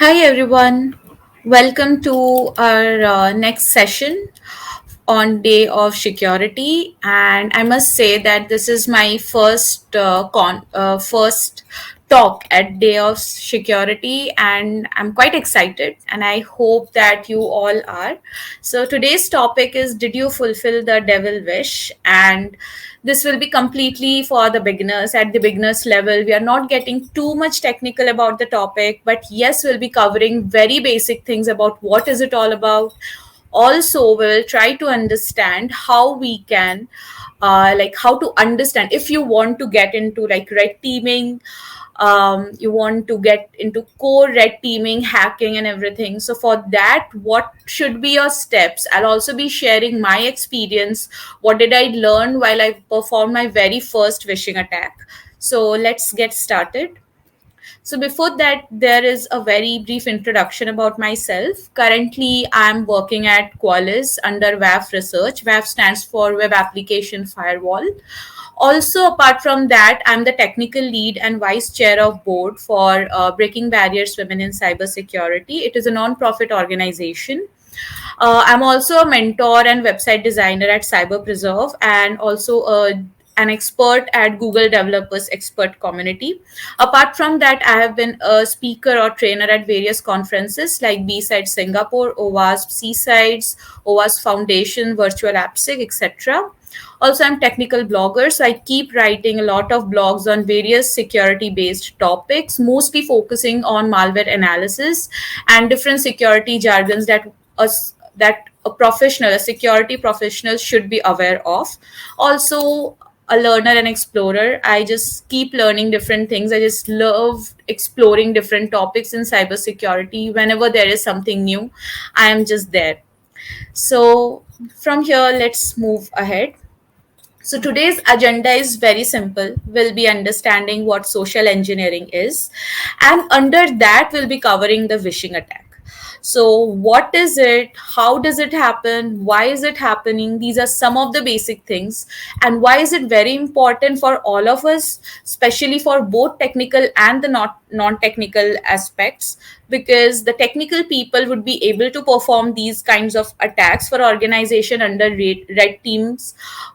Hi everyone, welcome to our next session on Day of Security. And I must say that this is my first talk at Day of Security, and I'm quite excited. And I hope that you all are. So today's topic is: Did you fulfill the devil wish? And this will be completely for the beginners at the beginners level. We are not getting too much technical about the topic, but yes, we'll be covering very basic things about what is it all about. Also, we'll try to understand how we can like how to understand if you want to get into like red teaming, you want to get into core red teaming, hacking and everything. So for that, what should be your steps? I'll also be sharing my experience. What did I learn while I performed my very first phishing attack? So let's get started. So before that, there is a very brief introduction about myself. Currently, I'm working at Qualys under WAF Research. WAF stands for Web Application Firewall. Also, apart from that, I'm the technical lead and vice chair of board for Breaking Barriers Women in Cybersecurity. It is a non-profit organization. I'm also a mentor and website designer at Cyber Preserve, and also an expert at Google Developers Expert Community. Apart from that, I have been a speaker or trainer at various conferences like B-Side Singapore, OWASP Seasides, OWASP Foundation, Virtual AppSig, etc. Also, I'm technical blogger, so I keep writing a lot of blogs on various security-based topics, mostly focusing on malware analysis and different security jargons that a professional, a security professional, should be aware of. Also, a learner and explorer. I just keep learning different things. I just love exploring different topics in cybersecurity. Whenever there is something new, I am just there. So, from here, let's move ahead. So today's agenda is very simple. We'll be understanding what social engineering is, and under that, we'll be covering the phishing attack. So, what is it? How does it happen? Why is it happening? These are some of the basic things. And why is it very important for all of us, especially for both technical and the not non-technical aspects? Because the technical people would be able to perform these kinds of attacks for organization under red teams,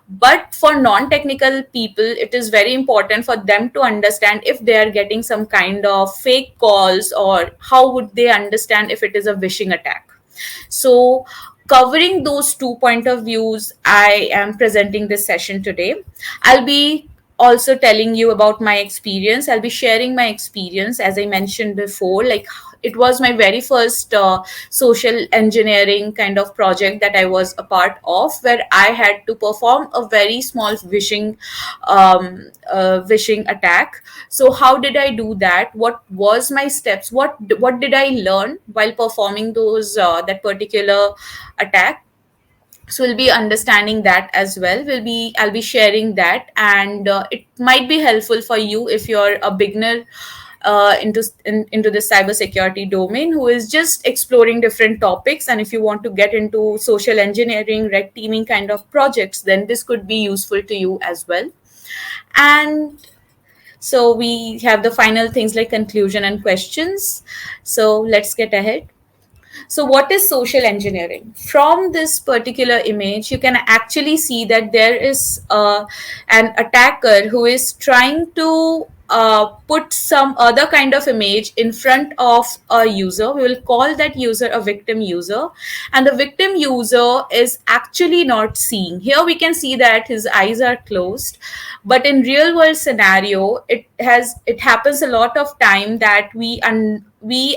but for non-technical people it is very important for them to understand if they are getting some kind of fake calls, or how would they understand if it is a phishing attack. So covering those two point of views, I am presenting this session today. I'll be also telling you about my experience. I'll be sharing my experience, as I mentioned before. Like, it was my very first social engineering kind of project that I was a part of, where I had to perform a very small phishing attack. So how did I do that? What was my steps? What did I learn while performing those that particular attack? So we'll be understanding that as well. I'll be sharing that, and it might be helpful for you if you're a beginner into the cybersecurity domain, who is just exploring different topics. And if you want to get into social engineering, red teaming kind of projects, then this could be useful to you as well. And so we have the final things like conclusion and questions. So let's get ahead. So, what is social engineering? From this particular image, you can actually see that there is an attacker who is trying to put some other kind of image in front of a user. We will call that user a victim user, and the victim user is actually not seeing. Here we can see that his eyes are closed, but in real world scenario, it happens a lot of time that we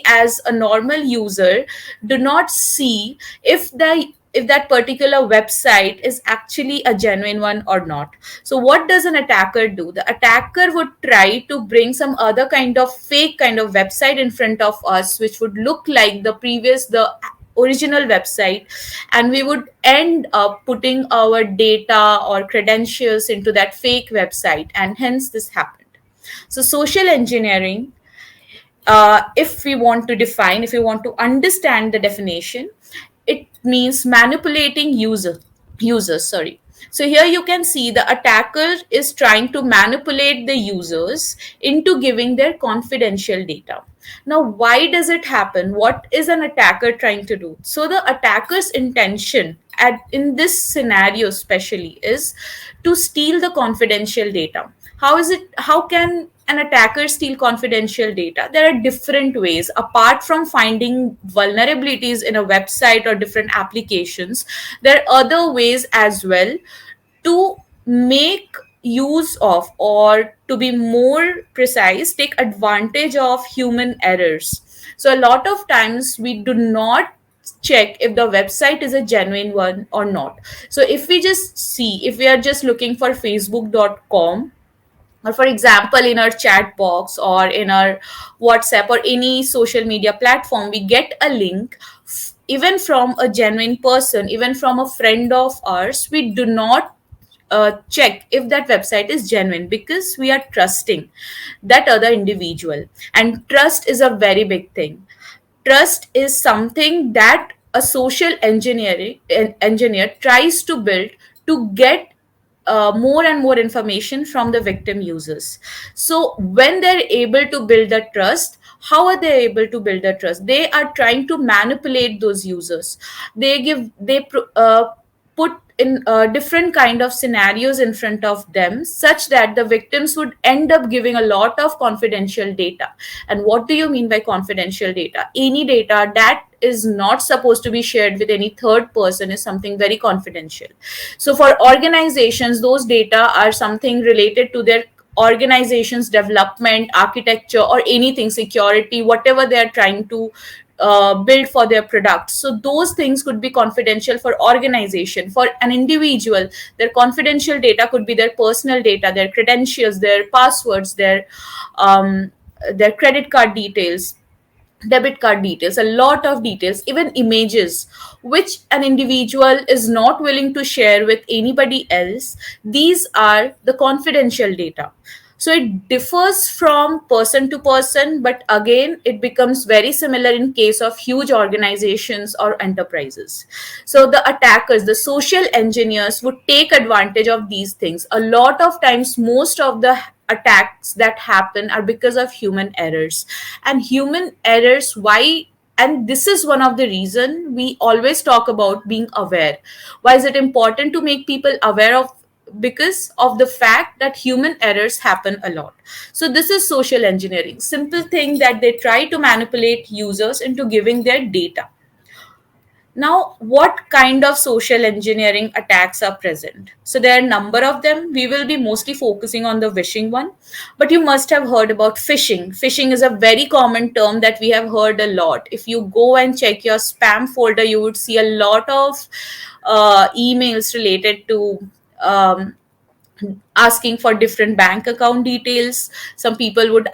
as a normal user do not see if that particular website is actually a genuine one or not. So what does an attacker do? The attacker would try to bring some other kind of fake kind of website in front of us, which would look like the original website, and we would end up putting our data or credentials into that fake website, and hence this happened. So social engineering, if we want to understand the definition, it means manipulating users. Sorry. So here you can see the attacker is trying to manipulate the users into giving their confidential data. Now, why does it happen? What is an attacker trying to do? So the attacker's intention in this scenario especially is to steal the confidential data. How can an attacker steal confidential data? There are different ways. Apart from finding vulnerabilities in a website or different applications, there are other ways as well to make use of, or to be more precise, take advantage of human errors. So a lot of times we do not check if the website is a genuine one or not. So if we just see, if we are just looking for facebook.com, or for example in our chat box or in our WhatsApp or any social media platform, we get a link even from a genuine person, even from a friend of ours, we do not check if that website is genuine, because we are trusting that other individual. And trust is a very big thing. Trust is something that a social engineer tries to build to get more and more information from the victim users. So when they're able to build the trust, how are they able to build the trust? They are trying to manipulate those users. They put in different kind of scenarios in front of them, such that the victims would end up giving a lot of confidential data. And what do you mean by confidential data? Any data that is not supposed to be shared with any third person is something very confidential. So for organizations, those data are something related to their organization's development, architecture, or anything, security, whatever they are trying to build for their products. So those things could be confidential for organization. For an individual, their confidential data could be their personal data, their credentials, their passwords, their credit card details, debit card details, a lot of details, even images, which an individual is not willing to share with anybody else. These are the confidential data. So it differs from person to person, but again, it becomes very similar in case of huge organizations or enterprises. So the attackers, the social engineers, would take advantage of these things. A lot of times, most of the attacks that happen are because of human errors. And human errors, why? And this is one of the reason we always talk about being aware. Why is it important to make people aware of? Because of the fact that human errors happen a lot. So this is social engineering, simple thing that they try to manipulate users into giving their data. Now, what kind of social engineering attacks are present? So there are a number of them. We will be mostly focusing on the vishing one, but you must have heard about phishing. Phishing is a very common term that we have heard a lot. If you go and check your spam folder, you would see a lot of emails related to asking for different bank account details. Some people would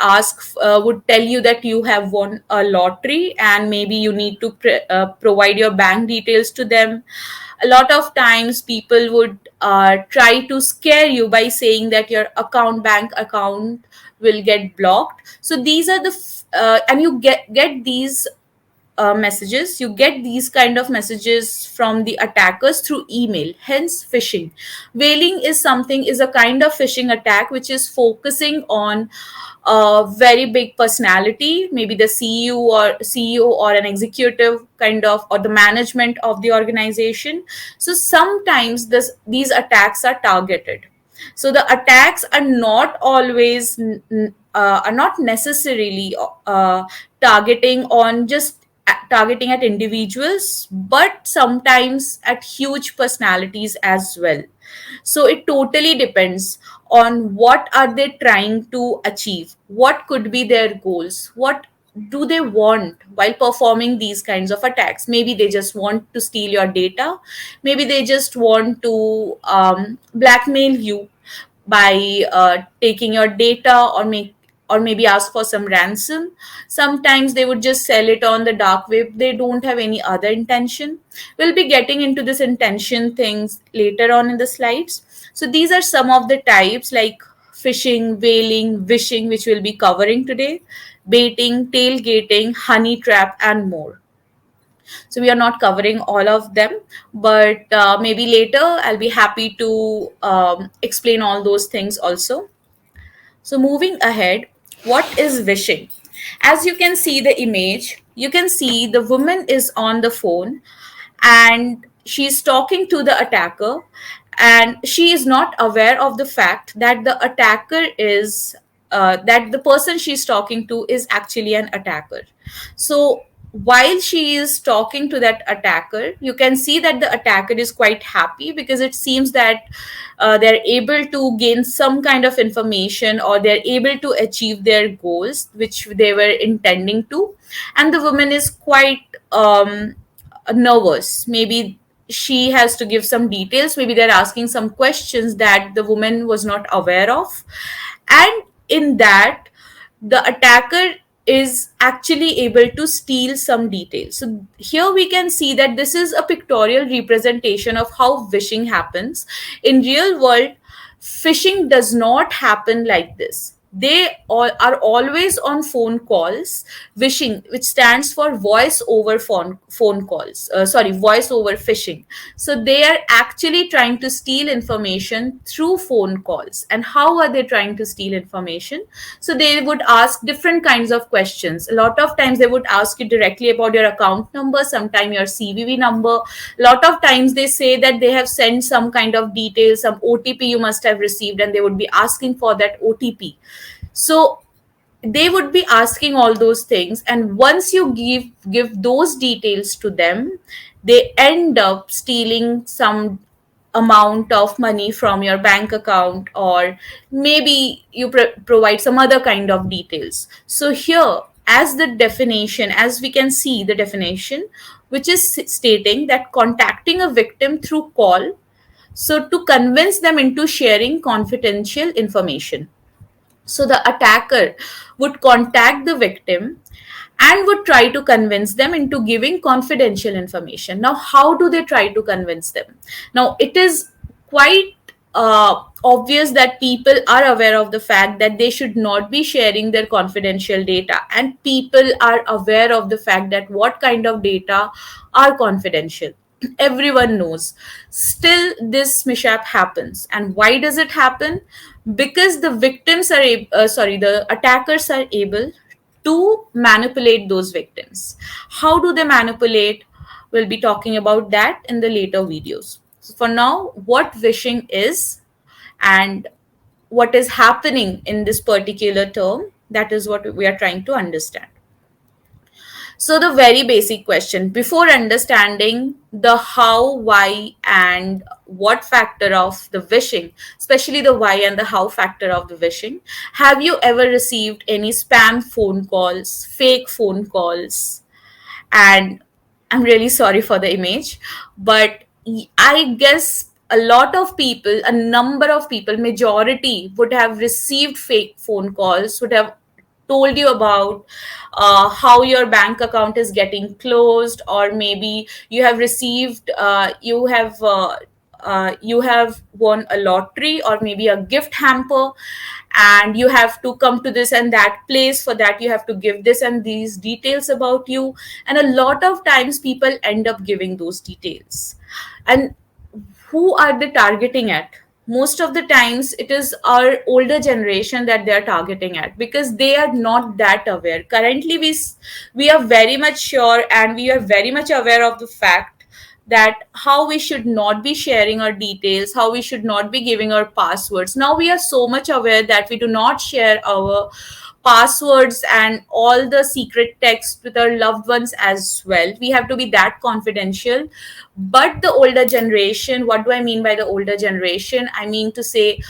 would tell you that you have won a lottery and maybe you need to provide your bank details to them. A lot of times people would try to scare you by saying that your bank account will get blocked. So these are and you get these messages. You get these kind of messages from the attackers through email, hence phishing. Whaling is a kind of phishing attack which is focusing on a very big personality, maybe the CEO or an executive kind of, or the management of the organization. So sometimes these attacks are targeted. So the attacks are not always are not necessarily targeting on just targeting at individuals, but sometimes at huge personalities as well. So it totally depends on what are they trying to achieve, what could be their goals, what do they want while performing these kinds of attacks. Maybe they just want to steal your data, maybe they just want to blackmail you by taking your data, or maybe ask for some ransom. Sometimes they would just sell it on the dark web. They don't have any other intention. We'll be getting into this intention things later on in the slides. So these are some of the types, like phishing, whaling, wishing, which we'll be covering today, baiting, tailgating, honey trap, and more. So we are not covering all of them, but maybe later I'll be happy to explain all those things also. So moving ahead, what is wishing? As you can see the image, you can see the woman is on the phone and she's talking to the attacker, and she is not aware of the fact that the attacker is that the person she's talking to is actually an attacker. So while she is talking to that attacker, you can see that the attacker is quite happy because it seems that they're able to gain some kind of information, or they're able to achieve their goals which they were intending to. And the woman is quite nervous. Maybe she has to give some details, maybe they're asking some questions that the woman was not aware of. And in that, the attacker is actually able to steal some details. So here we can see that this is a pictorial representation of how phishing happens. In real world, phishing does not happen like this. They all are always on phone calls. Vishing, which stands for voice over phone calls. Sorry, voice over phishing. So they are actually trying to steal information through phone calls. And how are they trying to steal information? So they would ask different kinds of questions. A lot of times they would ask you directly about your account number, sometime your CVV number. A lot of times they say that they have sent some kind of details, some OTP you must have received, and they would be asking for that OTP. So they would be asking all those things, and once you give those details to them, they end up stealing some amount of money from your bank account, or maybe you provide some other kind of details. So here, as the definition, as we can see the definition, which is stating that contacting a victim through call, so to convince them into sharing confidential information. So the attacker would contact the victim and would try to convince them into giving confidential information. Now, how do they try to convince them? Now, it is quite obvious that people are aware of the fact that they should not be sharing their confidential data, and people are aware of the fact that what kind of data are confidential. Everyone knows. Still, this mishap happens. And why does it happen? Because the victims are the attackers are able to manipulate those victims. How do they manipulate? We'll be talking about that in the later videos. So for now, what phishing is and what is happening in this particular term, that is what we are trying to understand. So, the very basic question, before understanding the how, why, and what factor of the phishing, especially the why and the how factor of the phishing, have you ever received any spam phone calls, fake phone calls? And I'm really sorry for the image, but I guess a lot of people, a number of people, majority would have received fake phone calls, would have told you about how your bank account is getting closed, or maybe you have received you have won a lottery or maybe a gift hamper, and you have to come to this and that place. For that you have to give this and these details about you. And a lot of times people end up giving those details. And who are they targeting at? Most of the times it is our older generation that they are targeting at, because they are not that aware. Currently we are very much sure and we are very much aware of the fact that how we should not be sharing our details, how we should not be giving our passwords. Now we are so much aware that we do not share our passwords and all the secret text with our loved ones as well. We have to be that confidential. But the older generation, what do I mean by the older generation? I mean to say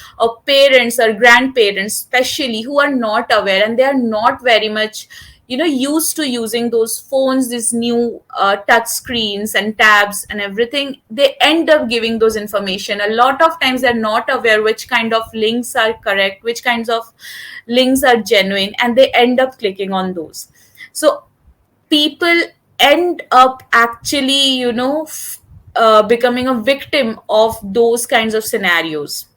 parents or grandparents especially, who are not aware and they are not very much used to using those phones, these new touch screens and tabs and everything. They end up giving those information. A lot of times they're not aware which kind of links are correct, which kinds of links are genuine, and they end up clicking on those. So people end up actually becoming a victim of those kinds of scenarios.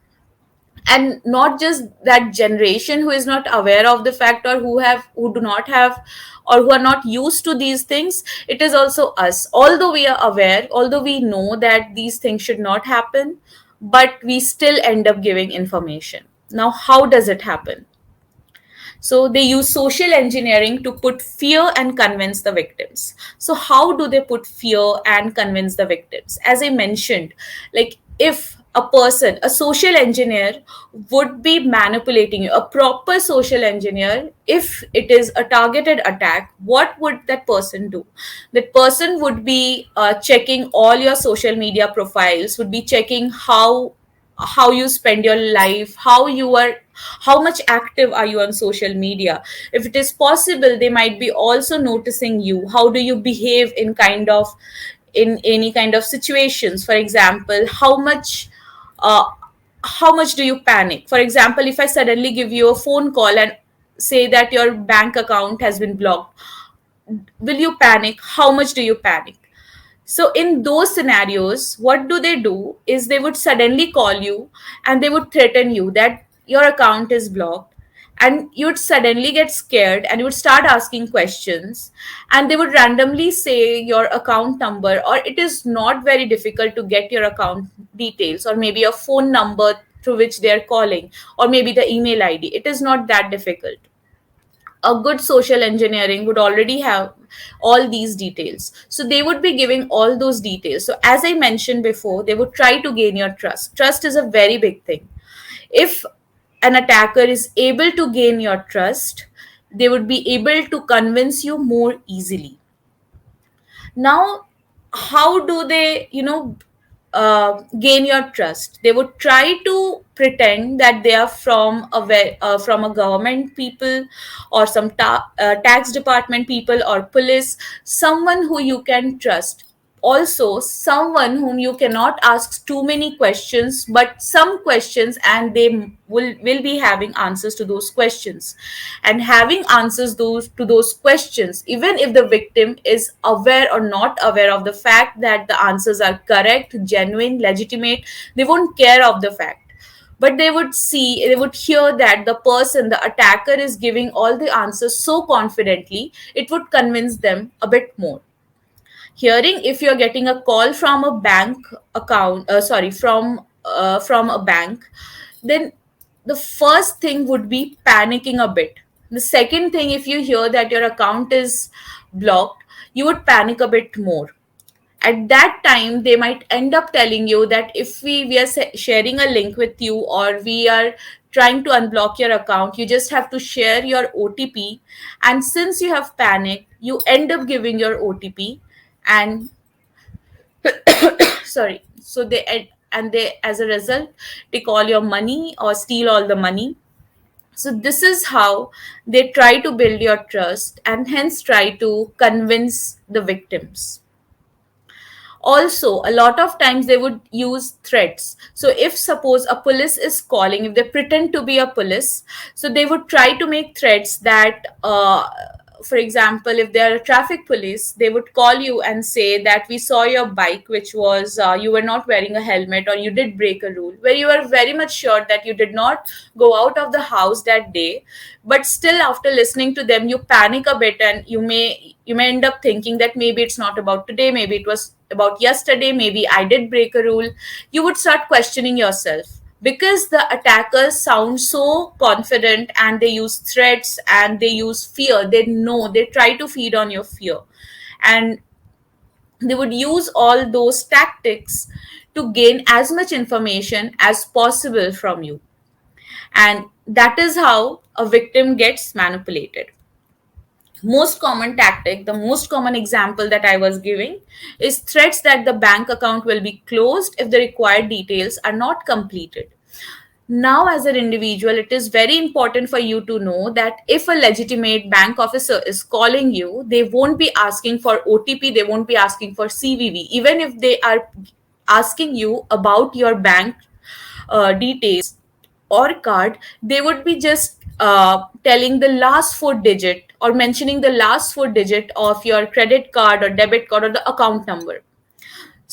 And not just that generation who is not aware of the fact, or who do not have, or who are not used to these things. It is also us, although we are aware, although we know that these things should not happen, but we still end up giving information. Now, how does it happen? So they use social engineering to put fear and convince the victims. So how do they put fear and convince the victims? As I mentioned, like, if a person, a social engineer, would be manipulating you, a proper social engineer, if it is a targeted attack, what would that person do? That person would be checking all your social media profiles, would be checking how you spend your life, how much active are you on social media. If it is possible, they might be also noticing you, how do you behave in any kind of situations. For example, uh, how much do you panic? For example, if I suddenly give you a phone call and say that your bank account has been blocked, will you panic? How much do you panic? So in those scenarios, what do? They do is they would suddenly call you and they would threaten you that your account is blocked, and you would suddenly get scared and you would start asking questions, and they would randomly say your account number, or it is not very difficult to get your account details, or maybe a phone number through which they are calling, or maybe the email ID. It is not that difficult. A good social engineering would already have all these details. So they would be giving all those details. So, as I mentioned before, they would try to gain your trust. Trust is a very big thing. If an attacker is able to gain your trust, they would be able to convince you more easily. Now, how do they, gain your trust? They would try to pretend that they are from a government people, or some tax department people, or police, someone who you can trust. Also, someone whom you cannot ask too many questions, but some questions, and they will be having answers to those questions. And having answers those questions, even if the victim is aware or not aware of the fact that the answers are correct, genuine, legitimate, they won't care of the fact. But they would hear that the person, the attacker, is giving all the answers so confidently, it would convince them a bit more. Hearing, if you're getting a call from a bank account, sorry, from a bank, then the first thing would be panicking a bit. The second thing, if you hear that your account is blocked, you would panic a bit more. At that time, they might end up telling you that if we are sharing a link with you, or we are trying to unblock your account, you just have to share your OTP. And since you have panicked, you end up giving your OTP. And sorry, so they, as a result, take all your money or steal all the money. So this is how they try to build your trust, and hence try to convince the victims. Also, a lot of times they would use threats. So if suppose a police is calling, if they pretend to be a police, so they would try to make threats that, for example, if they are a traffic police, they would call you and say that we saw your bike, which was, you were not wearing a helmet, or you did break a rule, where you are very much sure that you did not go out of the house that day. But still, after listening to them, you panic a bit, and you may end up thinking that maybe it's not about today, maybe it was about yesterday, maybe I did break a rule. You would start questioning yourself, because the attackers sound so confident, and they use threats and they use fear. They know, they try to feed on your fear, and they would use all those tactics to gain as much information as possible from you. And that is how a victim gets manipulated. Most common tactic, the most common example that I was giving, is threats that the bank account will be closed if the required details are not completed. Now, as an individual, it is very important for you to know that if a legitimate bank officer is calling you, they won't be asking for OTP, they won't be asking for CVV. Even if they are asking you about your bank details or card, they would be just telling the last four digit, or mentioning the last four digit of your credit card or debit card or the account number.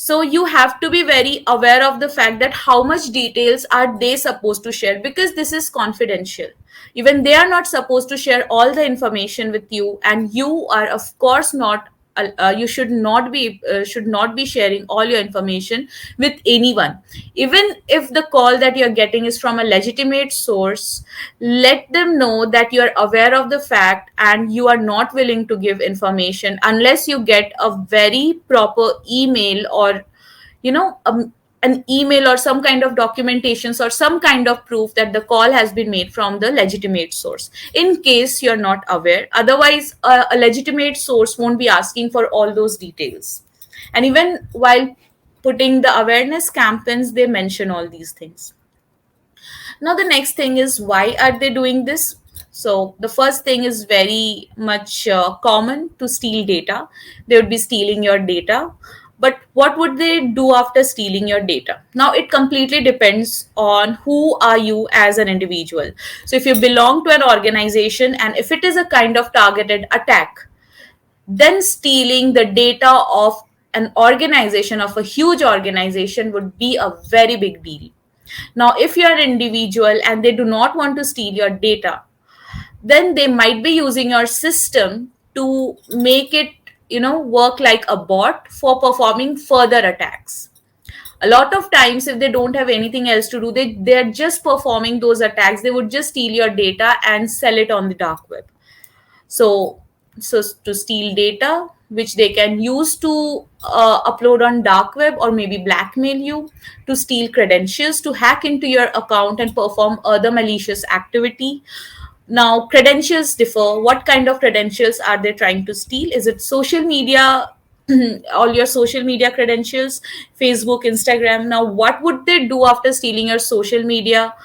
So you have to be very aware of the fact that how much details are they supposed to share, because this is confidential. Even they are not supposed to share all the information with you, and you are of course not, you should not be sharing all your information with anyone. Even if the call that you're getting is from a legitimate source, let them know that you are aware of the fact and you are not willing to give information unless you get a very proper email, or you know um, an email or some kind of documentations or some kind of proof that the call has been made from the legitimate source, in case you're not aware. Otherwise, a legitimate source won't be asking for all those details. And even while putting the awareness campaigns, they mention all these things. Now, the next thing is, why are they doing this? So, the first thing is very much common: to steal data. They would be stealing your data. But what would they do after stealing your data? Now, it completely depends on who are you as an individual. So, if you belong to an organization and if it is a kind of targeted attack, then stealing the data of an organization, of a huge organization, would be a very big deal. Now, if you're an individual and they do not want to steal your data, then they might be using your system to make it, work like a bot for performing further attacks. A lot of times, if they don't have anything else to do, they're just performing those attacks. They would just steal your data and sell it on the dark web. So so to steal data which they can use to upload on dark web, or maybe blackmail you, to steal credentials, to hack into your account and perform other malicious activity. Now, credentials differ. What kind of credentials are they trying to steal? Is it social media, all your social media credentials, Facebook, Instagram? Now, what would they do after stealing your social media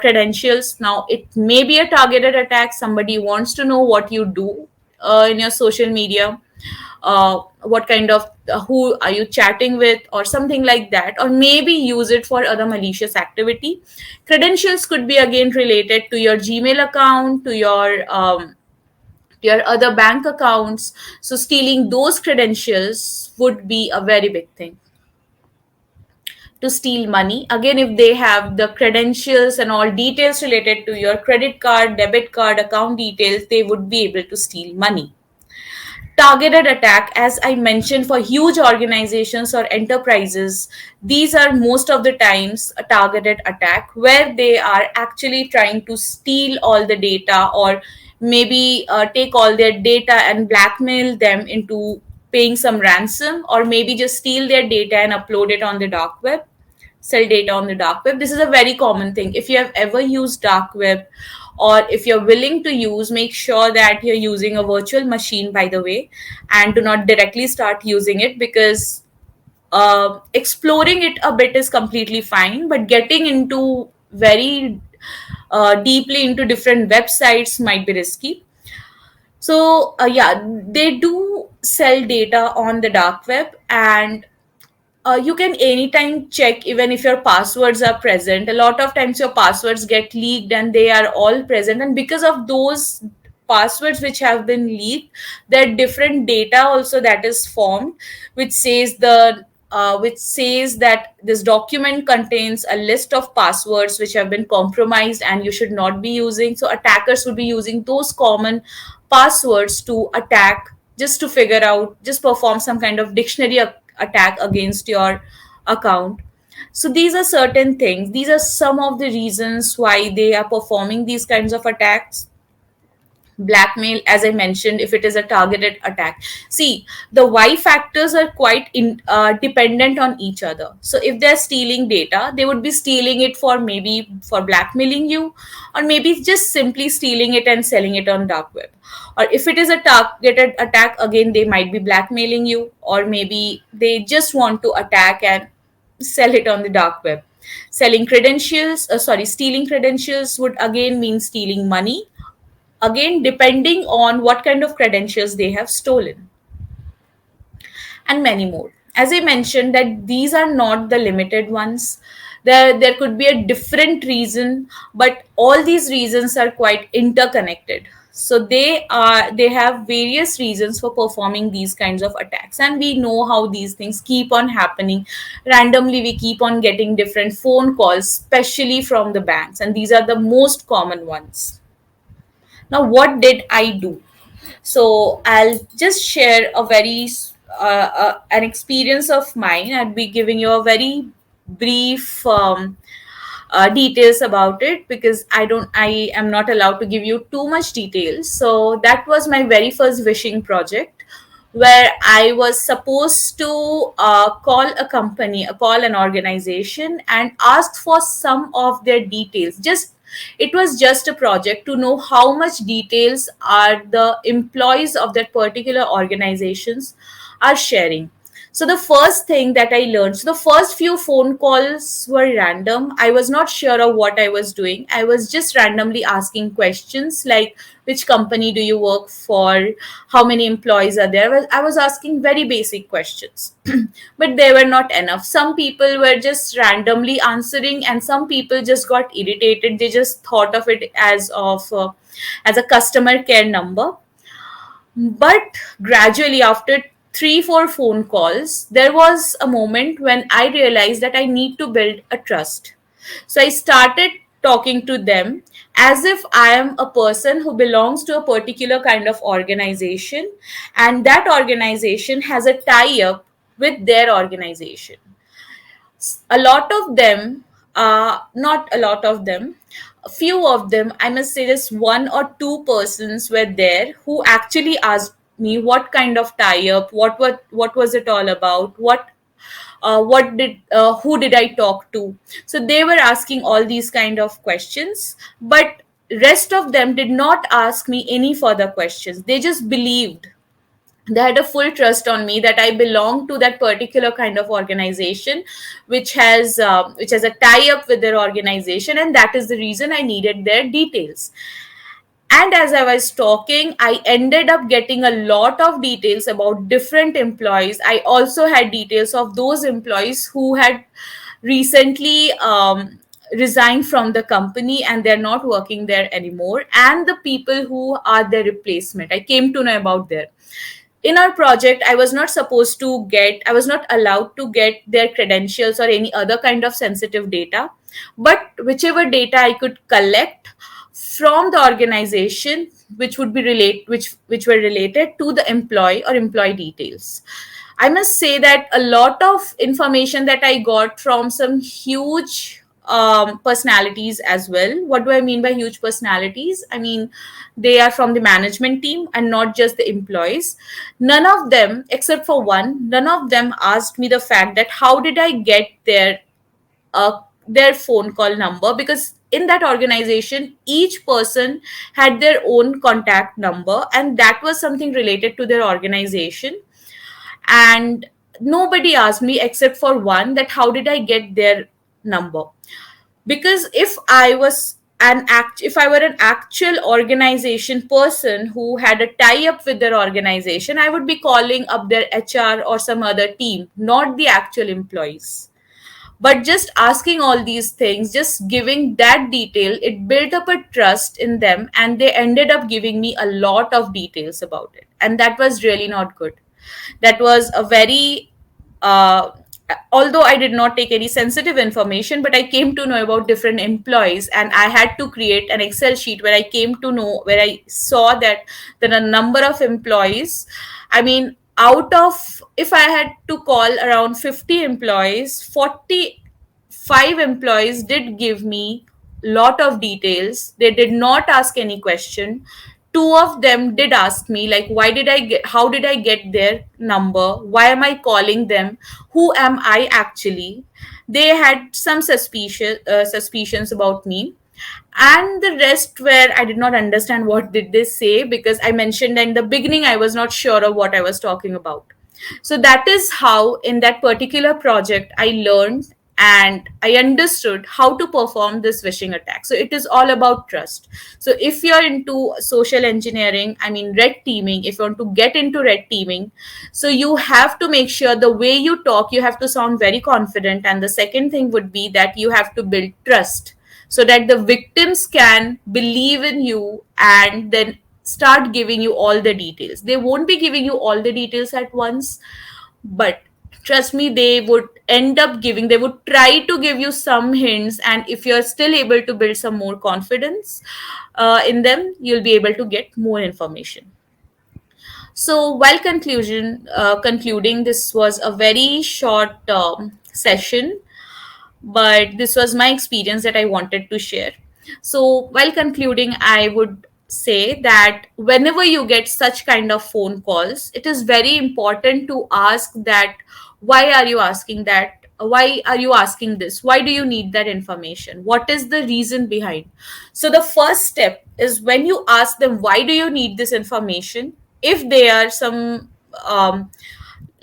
credentials? Now, it may be a targeted attack. Somebody wants to know what you do in your social media, what kind of, who are you chatting with, or something like that, or maybe use it for other malicious activity. Credentials could be again related to your Gmail account, to your other bank accounts. So stealing those credentials would be a very big thing. To steal money, again, if they have the credentials and all details related to your credit card, debit card, account details, they would be able to steal money. Targeted attack, as I mentioned, for huge organizations or enterprises, these are most of the times a targeted attack where they are actually trying to steal all the data, or maybe take all their data and blackmail them into paying some ransom, or maybe just steal their data and upload it on the dark web, sell data on the dark web. This is a very common thing. If you have ever used dark web, or if you're willing to use, make sure that you're using a virtual machine, by the way, and do not directly start using it, because exploring it a bit is completely fine, but getting into very deeply into different websites might be risky. So yeah, they do sell data on the dark web, and you can anytime check even if your passwords are present. A lot of times your passwords get leaked and they are all present, and because of those passwords which have been leaked, there are different data also that is formed, which says that this document contains a list of passwords which have been compromised and you should not be using. So attackers would be using those common passwords to attack, just to figure out, just perform some kind of dictionary attack against your account. So these are certain things. These are some of the reasons why they are performing these kinds of attacks. Blackmail, as I mentioned, if it is a targeted attack. See, the why factors are quite dependent on each other. So if they're stealing data, they would be stealing it for maybe for blackmailing you, or maybe just simply stealing it and selling it on dark web. Or if it is a targeted attack, again, they might be blackmailing you, or maybe they just want to attack and sell it on the dark web. Stealing credentials would again mean stealing money, again depending on what kind of credentials they have stolen, and many more. As I mentioned, that these are not the limited ones. There could be a different reason, but all these reasons are quite interconnected. So they have various reasons for performing these kinds of attacks, and we know how these things keep on happening. Randomly we keep on getting different phone calls, especially from the banks, and these are the most common ones. Now what did I do? So I'll just share a very an experience of mine. I'd be giving you a very brief details about it, because I am not allowed to give you too much details. So that was my very first Vishing project, where I was supposed to call an organization and ask for some of their details. Just it was just a project to know how much details are the employees of that particular organizations are sharing. So the first thing that I learned, so the first few phone calls were random. I was not sure of what I was doing. I was just randomly asking questions like, which company do you work for? How many employees are there? I was asking very basic questions, but they were not enough. Some people were just randomly answering, and some people just got irritated. They just thought of it as a customer care number. But gradually, after 3, 4 phone calls, there was a moment when I realized that I need to build a trust. So I started talking to them as if I am a person who belongs to a particular kind of organization, and that organization has a tie up with their organization. A lot of them, not a lot of them, a few of them, I must say, just 1 or 2 persons were there who actually asked me what kind of tie up, what was it all about, who did I talk to. So they were asking all these kind of questions, but rest of them did not ask me any further questions. They just believed, they had a full trust on me that I belong to that particular kind of organization, which has a tie up with their organization, and that is the reason I needed their details. And as I was talking, I ended up getting a lot of details about different employees. I also had details of those employees who had recently resigned from the company and they're not working there anymore, and the people who are their replacement. I came to know about their, in our project, I was not allowed to get their credentials or any other kind of sensitive data, but whichever data I could collect from the organization, which were related to the employee or employee details. I must say that a lot of information that I got from some huge personalities as well. What do I mean by huge personalities? I mean, they are from the management team and not just the employees. None of them, except for one, none of them asked me the fact that how did I get their phone call number, because in that organization each person had their own contact number, and that was something related to their organization. And nobody asked me except for one, that how did I get their number. Because if I were an actual organization person who had a tie up with their organization, I would be calling up their HR or some other team, not the actual employees. But just asking all these things, just giving that detail, it built up a trust in them, and they ended up giving me a lot of details about it, and that was really not good. That was a very uh, although I did not take any sensitive information, but I came to know about different employees, and I had to create an Excel sheet where I saw that there are a number of employees. I mean, out of, if I had to call around 50 employees, 45 employees did give me lot of details. They did not ask any question. Two of them did ask me, like, how did I get their number, why am I calling them, who am I actually. They had some suspicions about me. And the rest, where I did not understand what did they say, because I mentioned in the beginning I was not sure of what I was talking about. So that is how, in that particular project, I learned and I understood how to perform this phishing attack. So it is all about trust. So if you're into social engineering, I mean red teaming, if you want to get into red teaming, so you have to make sure the way you talk, you have to sound very confident. And the second thing would be that you have to build trust, so that the victims can believe in you and then start giving you all the details. They won't be giving you all the details at once, but trust me, they would end up giving, they would try to give you some hints, and if you're still able to build some more confidence in them, you'll be able to get more information. So while concluding, this was a very short session, but this was my experience that I wanted to share. So, while concluding, I would say that whenever you get such kind of phone calls, it is very important to ask that why are you asking that? Why are you asking this? Why do you need that information? What is the reason behind? So, the first step is when you ask them, why do you need this information? If they are some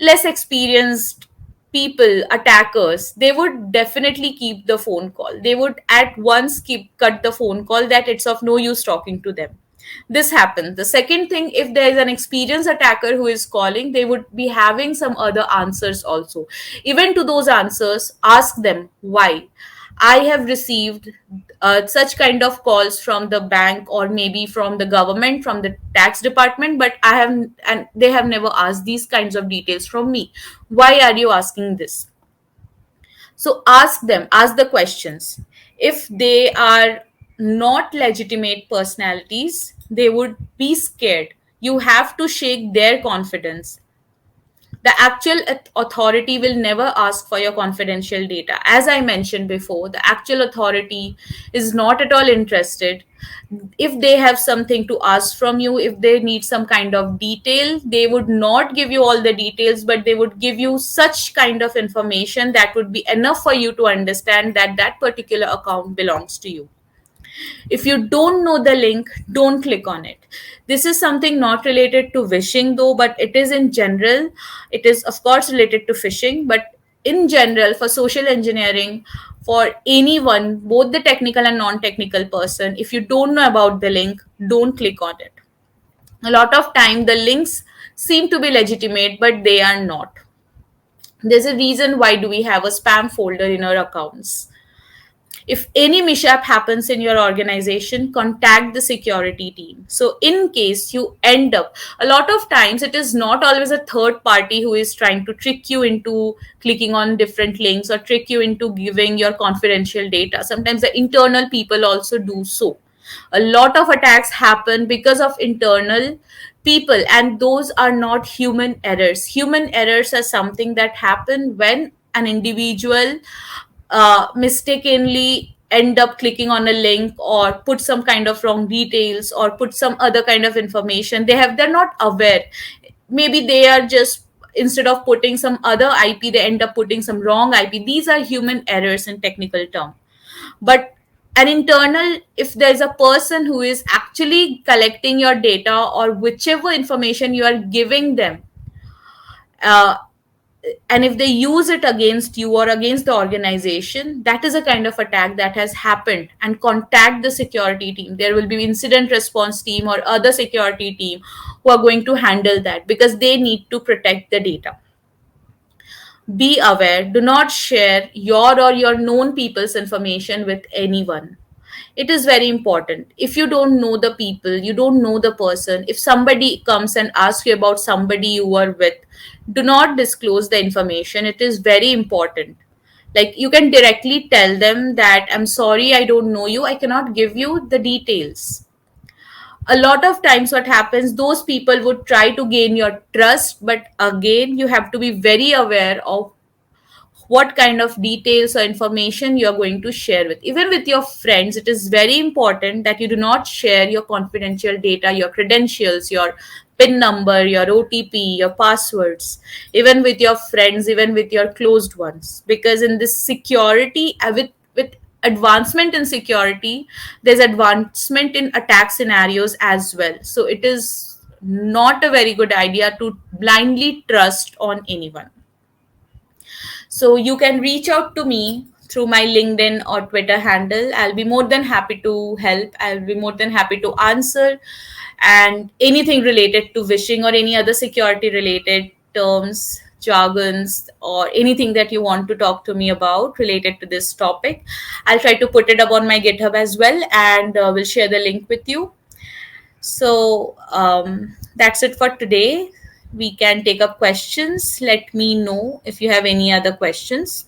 less experienced people, attackers, they would definitely keep the phone call. They would at once keep cut the phone call, that it's of no use talking to them. This happens. The second thing, if there is an experienced attacker who is calling, they would be having some other answers also. Even to those answers, ask them why. I have received such kind of calls from the bank, or maybe from the government, from the tax department, but I have, and they have never asked these kinds of details from me. Why are you asking this? So ask them, ask the questions. If they are not legitimate personalities, they would be scared. You have to shake their confidence. The actual authority will never ask for your confidential data. As I mentioned before, the actual authority is not at all interested. If they have something to ask from you, if they need some kind of detail, they would not give you all the details, but they would give you such kind of information that would be enough for you to understand that that particular account belongs to you. If you don't know the link, don't click on it. This is something not related to Vishing though, but it is in general. It is, of course, related to phishing, but in general, for social engineering, for anyone, both the technical and non technical person, if you don't know about the link, don't click on it. A lot of time, the links seem to be legitimate, but they are not. There's a reason why do we have a spam folder in our accounts. If any mishap happens in your organization, contact the security team. So in case you end up, a lot of times it is not always a third party who is trying to trick you into clicking on different links or trick you into giving your confidential data. Sometimes the internal people also do so. A lot of attacks happen because of internal people, and those are not human errors. Human errors are something that happen when an individual mistakenly end up clicking on a link, or put some kind of wrong details, or put some other kind of information. They're not aware. Maybe they are just, instead of putting some other IP, they end up putting some wrong IP. These are human errors in technical term. But an internal, if there's a person who is actually collecting your data or whichever information you are giving them, uh, and if they use it against you or against the organization, that is a kind of attack that has happened, and contact the security team. There will be incident response team or other security team who are going to handle that, because they need to protect the data. Be aware, do not share your or your known people's information with anyone. It is very important. If you don't know the people, you don't know the person, if somebody comes and asks you about somebody you were with, do not disclose the information. It is very important. Like, you can directly tell them that, I'm sorry, I don't know you, I cannot give you the details. A lot of times what happens, those people would try to gain your trust, but again, you have to be very aware of what kind of details or information you're going to share with. Even with your friends, it is very important that you do not share your confidential data, your credentials, your PIN number, your OTP, your passwords, even with your friends, even with your closed ones. Because in this security, with advancement in security, there's advancement in attack scenarios as well. So it is not a very good idea to blindly trust on anyone. So you can reach out to me through my LinkedIn or Twitter handle. I'll be more than happy to help. I'll be more than happy to answer, and anything related to phishing or any other security related terms, jargons, or anything that you want to talk to me about related to this topic. I'll try to put it up on my GitHub as well, and we'll share the link with you. So that's it for today. We can take up questions. Let me know if you have any other questions.